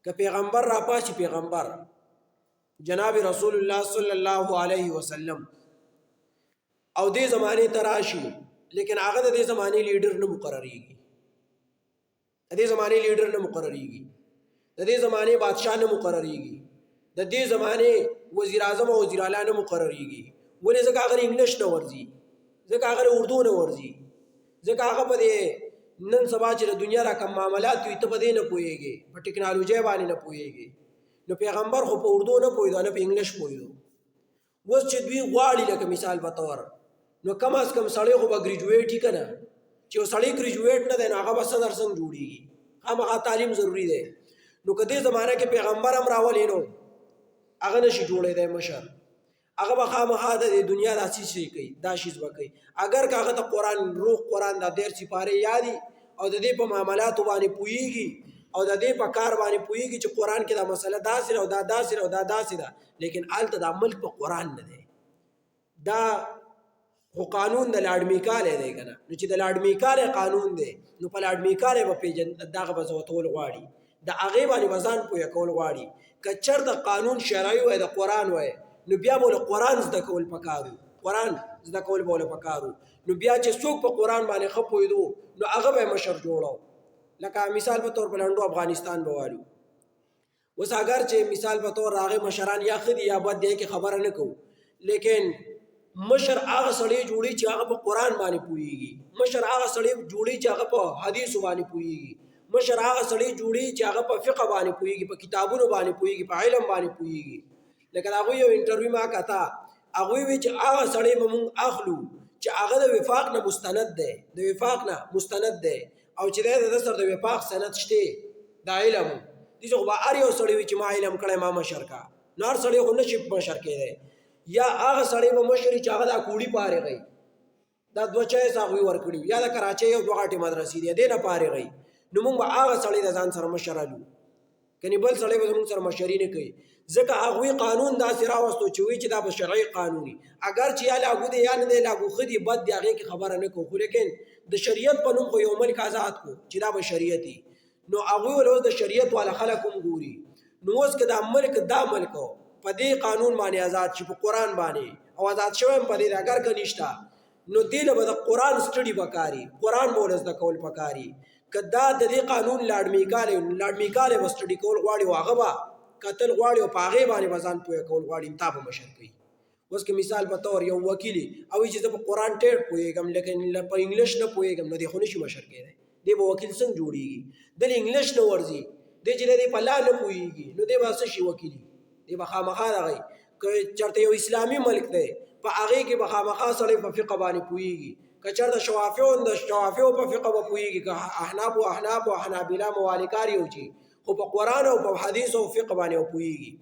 که پیغمبر را پاشي پیغمبر جناب رسول الله صلی الله علیه وسلم او دې زمانه تراشي لیکن هغه د دې زمانه لیډر نه مقرریږي د دې زمانه لیډر نه مقرریږي د دې زمانه بادشاہ نه مقرریږي د دې زمانه وزیر اعظم او وزیر اعلی نه مقرریږي ولې ځکه هغه انګلیش نه ورځي ځکه هغه اردو نه ورځي ځکه هغه په دې نن سبا چې د دنیا را کوم معاملات وي ته په دې نه پوهیږي په ټکنالوژي باندې نه پوهیږي نو پیغمبر خو په اردو نه پوهیدو نه په انګلیش پوهیدو اوس چې دوی غواړي لکه مثال په تور نو کم از کم سړی خو به ګریجویټ یې که نه چې یو سړی ګریجویټ نه دی نو هغه به صدر څنګه جوړېږي خامخا تعلیم ضروري دی نو که دې زمانه کې پیغمبر هم راولي نو هغه نشي جوړېدی مشر هغه به خامخا د دنیا داسې شی کوي دا شیز به کوي اگر که هغه ته قرآن روح قرآن دا 13 سپارې یادي او د دې په معاملاتو باندې پوهیږي او د دې په کار باندې پوهیږي چې قرآن کې دا مسله داسې او دا داسې او دا داسې ده لیکن هلته دا ملک په قرآن نه دی دا خو قانون د لاډمیکالی دی که نه نو چې د لاډمیکالی قانون دی نو په لاډمیکالی به دغه به زوتول غواړي د هغې باندې به ځان پوهه کول غواړي که چېرته قانون شرعي وای د قرآن وای نو بیا به له قرآن زده کول پکار وو قرآن زده کول به له پکار وو نو بیا چې څوک په قرآن باندې ښه پوهېدو نو هغه به یې مشر جوړو لکه مثال په طور په لنډو افغانستان به والو اوس اگر چې مثال په طور هغې مشران یا ښه دي یا بد دی کې خبره نه کوو لیکن مشر هغه سړی جوړي چې هغه په قرآن باندې پوهیږي مشر هغه سړی جوړي چې هغه په حدیثو باندې پوهیږي مشر هغه سړی جوړي چې هغه په فقه باندې پوهیږي په کتابونو باندې پوهیږي په علم باندې پوهیږي لکه هغوی یو انټرویو ما کته هغوی وی چې هغه سړی به مونږ اخلو چې هغه د وفاق نه مستند دی د وفاق نه مستند دی او چې د سر د وفاق سند شته د علم دې خو به هر یو سړی وي چې ما علم کړی ما مشر کا نو هر سړی خو نشي مشر کېدی یا هغه سړی به مشر چې هغه د کوړي پارېږي دا 2 چایس هغوی ورکړي یا د کراچۍ یو 2 غټې مدرسې دي دې نه پارېږي نو مونږ به هغه سړی د ځان سره مشر الو کني بل سړی به زموږ سره مشري نه کوي ځکه هغوی قانون داسې راوستو چې وایي چې دا به شرعي قانون وي اگر چې یا لاګو دی یا نه دی لاګو ښه دي بد دی هغې کې خبره نه کوو خو لیکن د شریعت په نوم خو یو ملک آزاد کو چې دا به شریعت وي نو هغوی ول اوس د شریعت والا خلک هم ګوري نو اوس که دا ملک په دې قانون باندې آزاد شي په قرآن باندې او آزاد شوی هم په دې اگر که نشته نو دې له به د قرآن سټډي پکاري قرآن به ول زده کول پکاري که دا د دې قانون لاډمیکالی به سټډي کول غواړي او هغه به کتل غواړي او په هغې باندې به ځان پوهه کول غواړي تا به مشر کوي اوس که مثال په طور یو وکیلي او چې زه په قرآن ټیټ پوهېږم لیکن په انګلیش نه پوهېږم نو دی خو نشي مشر کېدی دی به وکیل څنګه جوړېږي دلې انګلیش نه ورځي دی چې دی په لا نه پوهېږي نو دی به څه شي وکیلي دی به خامخا دغی که چېرته یو اسلامي ملک دی په هغې کې به خامخا سړی په فقه باندې پوهېږي که چېرته شوافیو په فقه به پوهېږي که احناف او حنابله موالکار یو چې خو په قرآن او په حدیث او فقه باندې پوهېږي